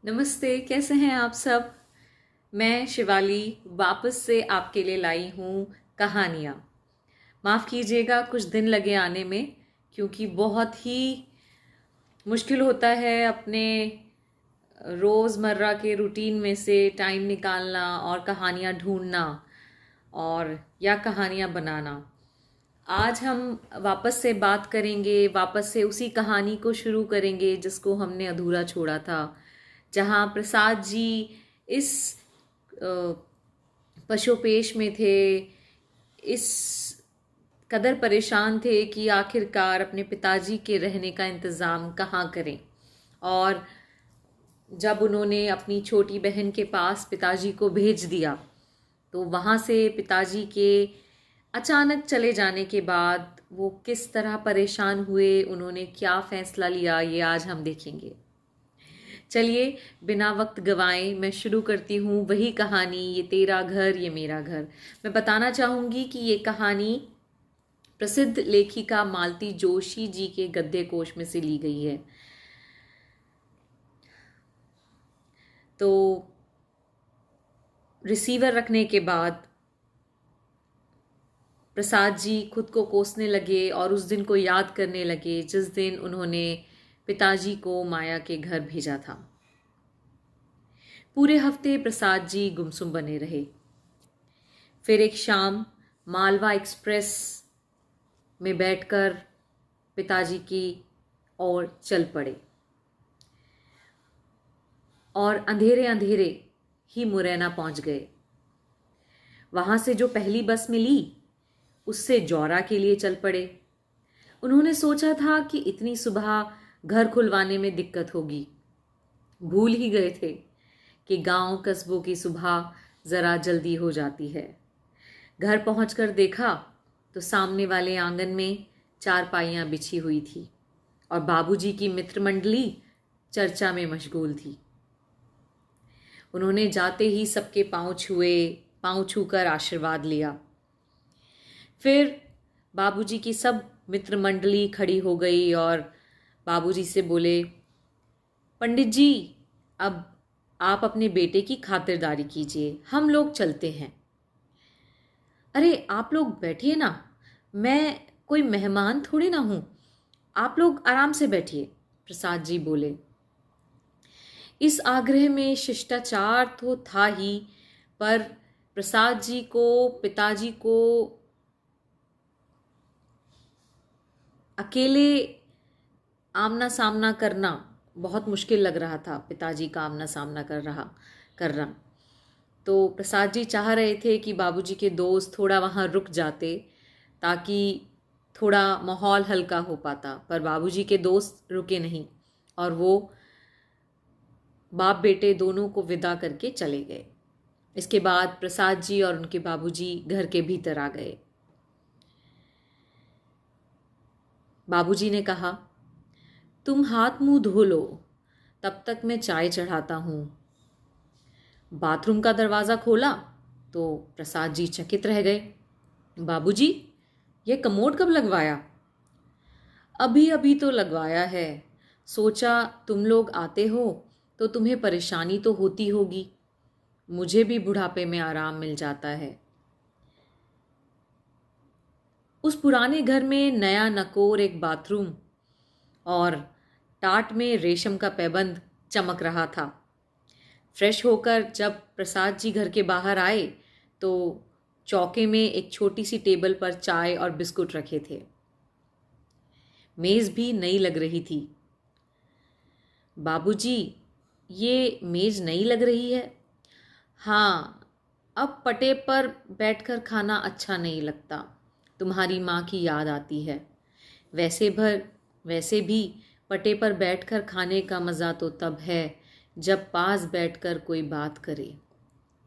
नमस्ते, कैसे हैं आप सब। मैं शिवाली वापस से आपके लिए लाई हूँ कहानियाँ। माफ़ कीजिएगा कुछ दिन लगे आने में, क्योंकि बहुत ही मुश्किल होता है अपने रोज़मर्रा के रूटीन में से टाइम निकालना और कहानियाँ ढूंढना और या कहानियाँ बनाना। आज हम वापस से बात करेंगे, वापस से उसी कहानी को शुरू करेंगे जिसको हमने अधूरा छोड़ा था, जहाँ प्रसाद जी इस पशोपेश में थे, इस कदर परेशान थे कि आखिरकार अपने पिताजी के रहने का इंतज़ाम कहाँ करें। और जब उन्होंने अपनी छोटी बहन के पास पिताजी को भेज दिया, तो वहाँ से पिताजी के अचानक चले जाने के बाद वो किस तरह परेशान हुए, उन्होंने क्या फ़ैसला लिया, ये आज हम देखेंगे। चलिए बिना वक्त गवाए मैं शुरू करती हूँ वही कहानी, ये तेरा घर ये मेरा घर। मैं बताना चाहूँगी कि ये कहानी प्रसिद्ध लेखिका मालती जोशी जी के गद्य कोश में से ली गई है। तो रिसीवर रखने के बाद प्रसाद जी खुद को कोसने लगे और उस दिन को याद करने लगे जिस दिन उन्होंने पिताजी को माया के घर भेजा था। पूरे हफ्ते प्रसाद जी गुमसुम बने रहे। फिर एक शाम मालवा एक्सप्रेस में बैठकर पिताजी की ओर चल पड़े और अंधेरे अंधेरे ही मुरैना पहुंच गए। वहां से जो पहली बस मिली उससे जौरा के लिए चल पड़े। उन्होंने सोचा था कि इतनी सुबह घर खुलवाने में दिक्कत होगी। भूल ही गए थे कि गांव कस्बों की सुबह ज़रा जल्दी हो जाती है। घर पहुंचकर देखा तो सामने वाले आंगन में चारपाइयाँ बिछी हुई थी और बाबूजी की मित्र मंडली चर्चा में मशगूल थी। उन्होंने जाते ही सबके पांव छूकर आशीर्वाद लिया। फिर बाबूजी की सब मित्र मंडली खड़ी हो गई और बाबूजी से बोले, पंडित जी अब आप अपने बेटे की खातिरदारी कीजिए, हम लोग चलते हैं। अरे आप लोग बैठिए ना, मैं कोई मेहमान थोड़ी ना हूं, आप लोग आराम से बैठिए, प्रसाद जी बोले। इस आग्रह में शिष्टाचार तो था ही, पर प्रसाद जी को पिताजी को अकेले आमना सामना करना बहुत मुश्किल लग रहा था। पिताजी का आमना सामना करना तो प्रसाद जी चाह रहे थे कि बाबूजी के दोस्त थोड़ा वहाँ रुक जाते ताकि थोड़ा माहौल हल्का हो पाता, पर बाबूजी के दोस्त रुके नहीं और वो बाप बेटे दोनों को विदा करके चले गए। इसके बाद प्रसाद जी और उनके बाबूजी घर के भीतर आ गए। बाबूजी ने कहा, तुम हाथ मुंह धो लो, तब तक मैं चाय चढ़ाता हूँ। बाथरूम का दरवाज़ा खोला तो प्रसाद जी चकित रह गए। बाबूजी, ये कमोड कब लगवाया? अभी अभी तो लगवाया है, सोचा तुम लोग आते हो तो तुम्हें परेशानी तो होती होगी, मुझे भी बुढ़ापे में आराम मिल जाता है। उस पुराने घर में नया नकोर एक बाथरूम और टाट में रेशम का पैबंद चमक रहा था। फ्रेश होकर जब प्रसाद जी घर के बाहर आए तो चौके में एक छोटी सी टेबल पर चाय और बिस्कुट रखे थे। मेज़ भी नई लग रही थी। बाबूजी, ये मेज़ नई लग रही है। हाँ, अब पटे पर बैठकर खाना अच्छा नहीं लगता, तुम्हारी माँ की याद आती है। वैसे भी पटे पर बैठकर खाने का मज़ा तो तब है जब पास बैठकर कोई बात करे,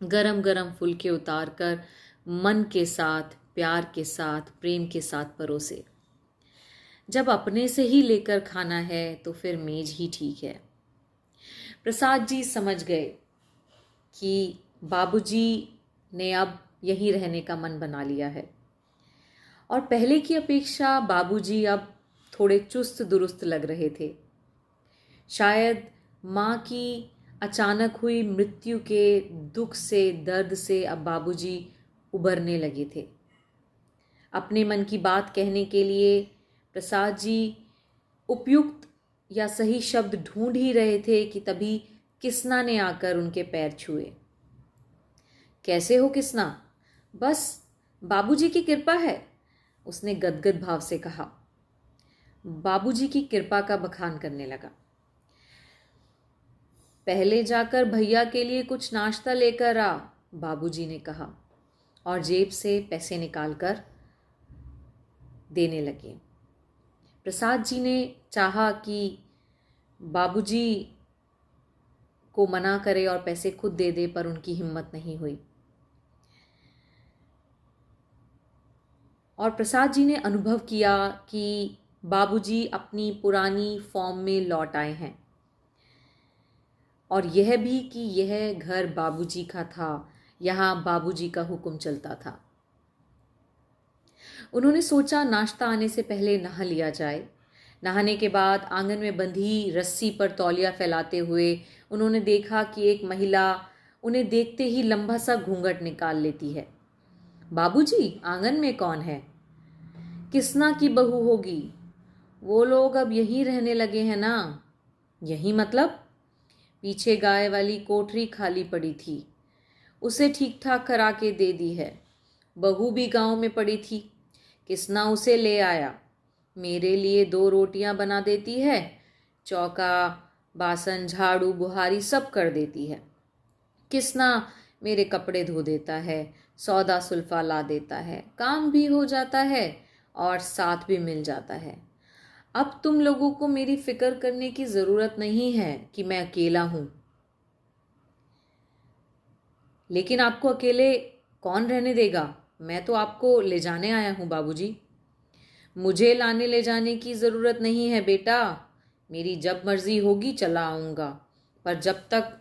गरम गरम फुलके उतार कर मन के साथ, प्यार के साथ, प्रेम के साथ परोसे। जब अपने से ही लेकर खाना है तो फिर मेज ही ठीक है। प्रसाद जी समझ गए कि बाबूजी ने अब यहीं रहने का मन बना लिया है और पहले की अपेक्षा बाबूजी अब थोड़े चुस्त दुरुस्त लग रहे थे। शायद माँ की अचानक हुई मृत्यु के दुख से, दर्द से अब बाबूजी उभरने लगे थे। अपने मन की बात कहने के लिए प्रसाद जी उपयुक्त या सही शब्द ढूंढ ही रहे थे कि तभी किसना ने आकर उनके पैर छुए। कैसे हो किसना? बस बाबूजी की कृपा है, उसने गदगद भाव से कहा। बाबूजी की कृपा का बखान करने लगा। पहले जाकर भैया के लिए कुछ नाश्ता लेकर आ, बाबूजी ने कहा और जेब से पैसे निकालकर देने लगे। प्रसाद जी ने चाहा कि बाबूजी को मना करे और पैसे खुद दे दे, पर उनकी हिम्मत नहीं हुई। और प्रसाद जी ने अनुभव किया कि बाबूजी अपनी पुरानी फॉर्म में लौट आए हैं, और यह भी कि यह घर बाबूजी का था, यहाँ बाबूजी का हुक्म चलता था। उन्होंने सोचा नाश्ता आने से पहले नहा लिया जाए। नहाने के बाद आंगन में बंधी रस्सी पर तौलिया फैलाते हुए उन्होंने देखा कि एक महिला उन्हें देखते ही लंबा सा घूंघट निकाल लेती है। बाबूजी, आंगन में कौन है? किसना की बहू होगी। वो लोग अब यहीं रहने लगे हैं ना? यहीं मतलब? पीछे गाय वाली कोठरी खाली पड़ी थी, उसे ठीक ठाक करा के दे दी है। बहू भी गांव में पड़ी थी, किसना उसे ले आया। मेरे लिए 2 रोटियां बना देती है, चौका बासन झाड़ू बुहारी सब कर देती है। किसना मेरे कपड़े धो देता है, सौदा सुल्फा ला देता है, काम भी हो जाता है और साथ भी मिल जाता है। अब तुम लोगों को मेरी फिक्र करने की ज़रूरत नहीं है कि मैं अकेला हूँ। लेकिन आपको अकेले कौन रहने देगा? मैं तो आपको ले जाने आया हूँ बाबूजी। मुझे लाने ले जाने की ज़रूरत नहीं है बेटा, मेरी जब मर्जी होगी चला आऊँगा, पर जब तक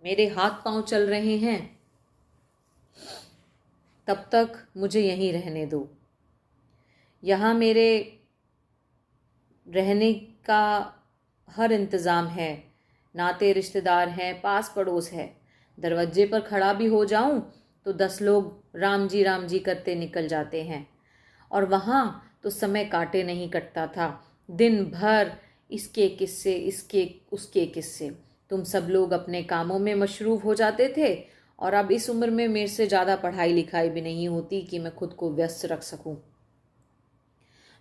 मेरे हाथ पांव चल रहे हैं तब तक मुझे यहीं रहने दो। यहाँ मेरे रहने का हर इंतज़ाम है, नाते रिश्तेदार हैं, पास पड़ोस है। दरवाजे पर खड़ा भी हो जाऊं तो 10 लोग राम जी करते निकल जाते हैं। और वहाँ तो समय काटे नहीं कटता था, दिन भर इसके किस्से, इसके उसके किस्से। तुम सब लोग अपने कामों में मशरूफ़ हो जाते थे, और अब इस उम्र में मेरे से ज़्यादा पढ़ाई लिखाई भी नहीं होती कि मैं खुद को व्यस्त रख सकूं।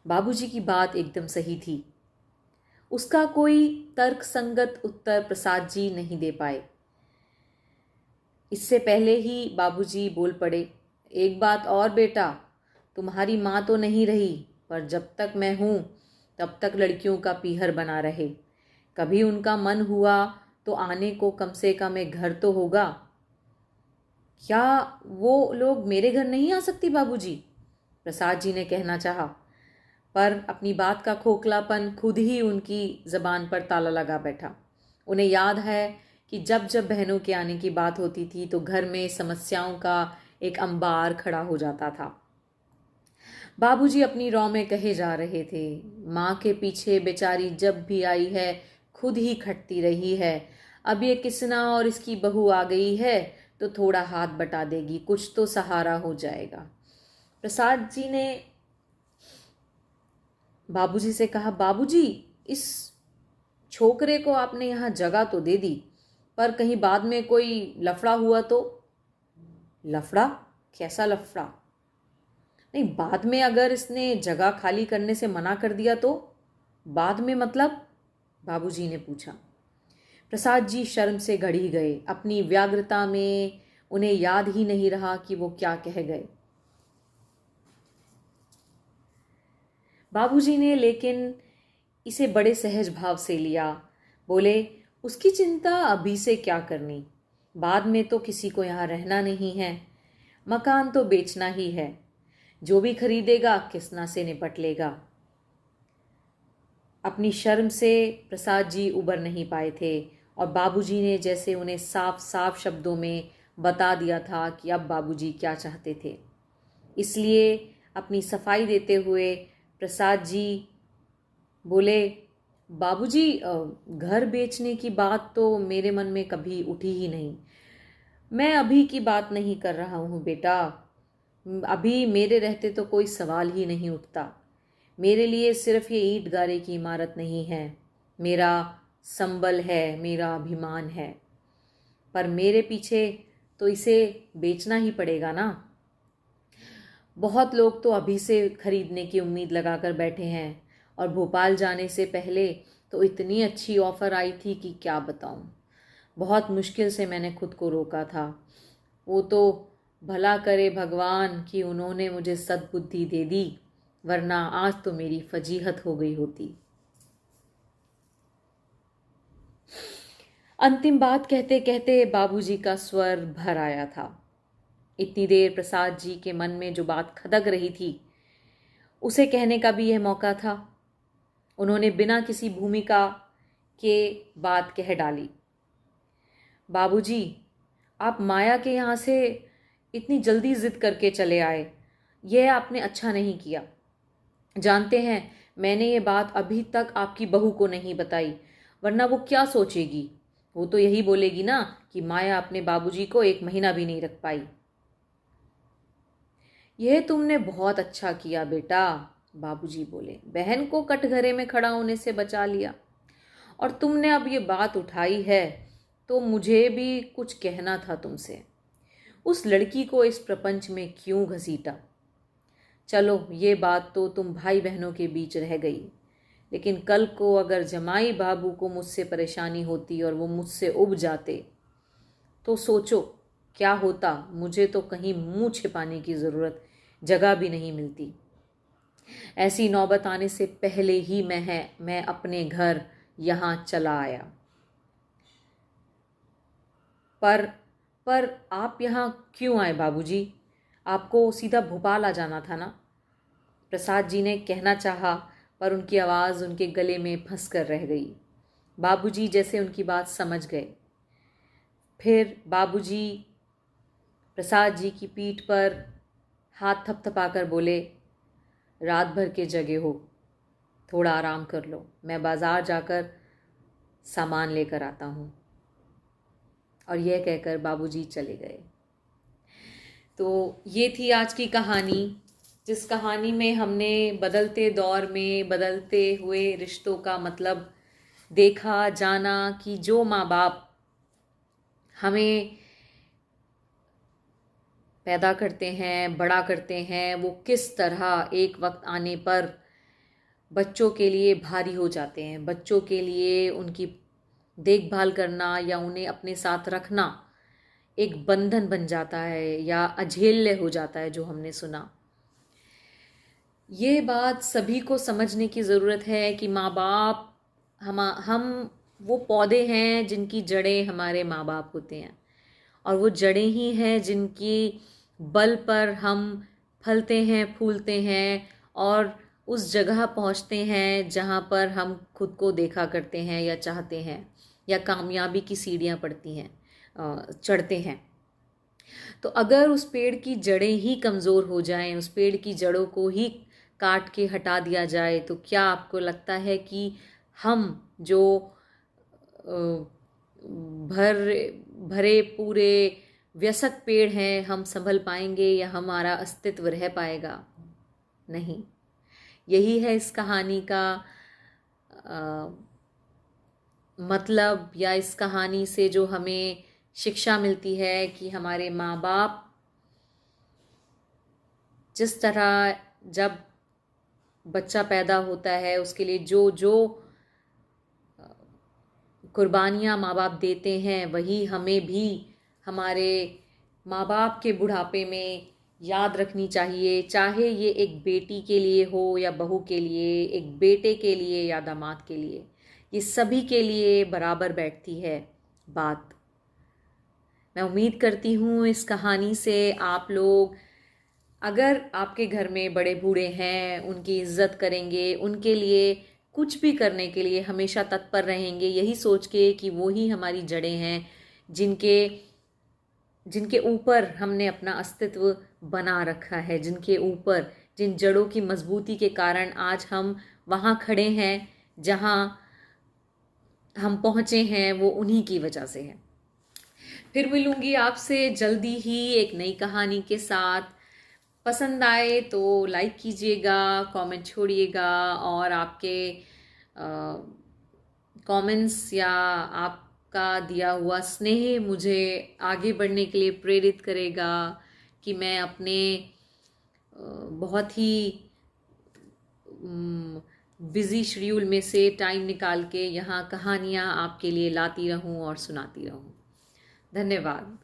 बाबूजी की बात एकदम सही थी। उसका कोई तर्क संगत उत्तर प्रसाद जी नहीं दे पाए। इससे पहले ही बाबूजी बोल पड़े, एक बात और बेटा, तुम्हारी माँ तो नहीं रही, पर जब तक मैं हूँ तब तक लड़कियों का पीहर बना रहे। कभी उनका मन हुआ तो आने को कम से कम एक घर तो होगा। क्या वो लोग मेरे घर नहीं आ सकती बाबूजी? प्रसाद जी ने कहना चाहा, पर अपनी बात का खोखलापन खुद ही उनकी ज़बान पर ताला लगा बैठा। उन्हें याद है कि जब जब बहनों के आने की बात होती थी तो घर में समस्याओं का एक अंबार खड़ा हो जाता था। बाबूजी अपनी रौ में कहे जा रहे थे, माँ के पीछे बेचारी जब भी आई है खुद ही खटती रही है। अब ये किसना और इसकी बहू आ गई है तो थोड़ा हाथ बटा देगी, कुछ तो सहारा हो जाएगा। प्रसाद जी ने बाबूजी से कहा, बाबूजी, इस छोकरे को आपने यहाँ जगह तो दे दी, पर कहीं बाद में कोई लफड़ा हुआ तो? लफड़ा? कैसा लफड़ा? नहीं, बाद में अगर इसने जगह खाली करने से मना कर दिया तो? बाद में मतलब? बाबूजी ने पूछा। प्रसाद जी शर्म से गड़ी गए। अपनी व्याग्रता में उन्हें याद ही नहीं रहा कि वो क्या कह गए। बाबूजी ने लेकिन इसे बड़े सहज भाव से लिया। बोले, उसकी चिंता अभी से क्या करनी, बाद में तो किसी को यहाँ रहना नहीं है, मकान तो बेचना ही है, जो भी खरीदेगा किसना से निपट लेगा। अपनी शर्म से प्रसाद जी उबर नहीं पाए थे, और बाबूजी ने जैसे उन्हें साफ साफ शब्दों में बता दिया था कि अब बाबूजी क्या चाहते थे। इसलिए अपनी सफाई देते हुए प्रसाद जी बोले, बाबूजी, घर बेचने की बात तो मेरे मन में कभी उठी ही नहीं। मैं अभी की बात नहीं कर रहा हूँ बेटा, अभी मेरे रहते तो कोई सवाल ही नहीं उठता। मेरे लिए सिर्फ ये ईंट गारे की इमारत नहीं है, मेरा संबल है, मेरा अभिमान है। पर मेरे पीछे तो इसे बेचना ही पड़ेगा ना। बहुत लोग तो अभी से खरीदने की उम्मीद लगाकर बैठे हैं, और भोपाल जाने से पहले तो इतनी अच्छी ऑफ़र आई थी कि क्या बताऊं। बहुत मुश्किल से मैंने खुद को रोका था। वो तो भला करे भगवान कि उन्होंने मुझे सद्बुद्धि दे दी, वरना आज तो मेरी फजीहत हो गई होती। अंतिम बात कहते कहते बाबूजी का स्वर भर आया था। इतनी देर प्रसाद जी के मन में जो बात खदक रही थी, उसे कहने का भी यह मौका था। उन्होंने बिना किसी भूमिका के बात कह डाली। बाबूजी, आप माया के यहाँ से इतनी जल्दी जिद करके चले आए, यह आपने अच्छा नहीं किया। जानते हैं, मैंने ये बात अभी तक आपकी बहू को नहीं बताई, वरना वो क्या सोचेगी। वो तो यही बोलेगी ना कि माया अपने बाबूजी को 1 महीना भी नहीं रख पाई। यह तुमने बहुत अच्छा किया बेटा, बाबूजी बोले। बहन को कटघरे में खड़ा होने से बचा लिया, और तुमने अब ये बात उठाई है तो मुझे भी कुछ कहना था तुमसे। उस लड़की को इस प्रपंच में क्यों घसीटा? चलो, ये बात तो तुम भाई बहनों के बीच रह गई, लेकिन कल को अगर जमाई बाबू को मुझसे परेशानी होती और वो मुझसे उब जाते तो सोचो क्या होता। मुझे तो कहीं मुंह छिपाने की जगह भी नहीं मिलती। ऐसी नौबत आने से पहले ही मैं अपने घर यहाँ चला आया। पर आप यहाँ क्यों आए बाबूजी? आपको सीधा भोपाल आ जाना था ना? प्रसाद जी ने कहना चाहा, पर उनकी आवाज़ उनके गले में फंस कर रह गई। बाबूजी जैसे उनकी बात समझ गए। फिर बाबूजी प्रसाद जी की पीठ पर हाथ थपथपाकर बोले, रात भर के जगे हो, थोड़ा आराम कर लो, मैं बाज़ार जाकर सामान लेकर आता हूँ। और यह कहकर बाबूजी चले गए। तो ये थी आज की कहानी, जिस कहानी में हमने बदलते दौर में बदलते हुए रिश्तों का मतलब देखा, जाना कि जो माँ बाप हमें पैदा करते हैं, बड़ा करते हैं, वो किस तरह एक वक्त आने पर बच्चों के लिए भारी हो जाते हैं। बच्चों के लिए उनकी देखभाल करना या उन्हें अपने साथ रखना एक बंधन बन जाता है या अझेल्य हो जाता है, जो हमने सुना। ये बात सभी को समझने की ज़रूरत है कि माँ बाप हम वो पौधे हैं जिनकी जड़ें हमारे माँ बाप होते हैं, और वो जड़ें ही हैं जिनकी बल पर हम फलते हैं, फूलते हैं और उस जगह पहुंचते हैं जहां पर हम खुद को देखा करते हैं या चाहते हैं, या कामयाबी की सीढ़ियां पड़ती हैं, चढ़ते हैं। तो अगर उस पेड़ की जड़ें ही कमज़ोर हो जाएं, उस पेड़ की जड़ों को ही काट के हटा दिया जाए, तो क्या आपको लगता है कि हम जो भरे पूरे व्यस्क पेड़ हैं, हम संभल पाएंगे या हमारा अस्तित्व रह पाएगा? नहीं। यही है इस कहानी का मतलब, या इस कहानी से जो हमें शिक्षा मिलती है कि हमारे माँ बाप जिस तरह जब बच्चा पैदा होता है उसके लिए जो जो कुर्बानियाँ माँ बाप देते हैं, वही हमें भी हमारे माँ बाप के बुढ़ापे में याद रखनी चाहिए। चाहे ये एक बेटी के लिए हो या बहू के लिए, एक बेटे के लिए या दामाद के लिए, ये सभी के लिए बराबर बैठती है बात। मैं उम्मीद करती हूँ इस कहानी से आप लोग, अगर आपके घर में बड़े बूढ़े हैं, उनकी इज्जत करेंगे, उनके लिए कुछ भी करने के लिए हमेशा तत्पर रहेंगे, यही सोच के कि वो ही हमारी जड़ें हैं जिनके ऊपर हमने अपना अस्तित्व बना रखा है, जिनके ऊपर जिन जड़ों की मजबूती के कारण आज हम वहाँ खड़े हैं जहाँ हम पहुँचे हैं, वो उन्हीं की वजह से है। फिर मिलूंगी आपसे जल्दी ही एक नई कहानी के साथ। पसंद आए तो लाइक कीजिएगा, कमेंट छोड़िएगा, और आपके कमेंट्स या आपका दिया हुआ स्नेह मुझे आगे बढ़ने के लिए प्रेरित करेगा कि मैं अपने बहुत ही बिज़ी शेड्यूल में से टाइम निकाल के यहाँ कहानियाँ आपके लिए लाती रहूँ और सुनाती रहूँ। धन्यवाद।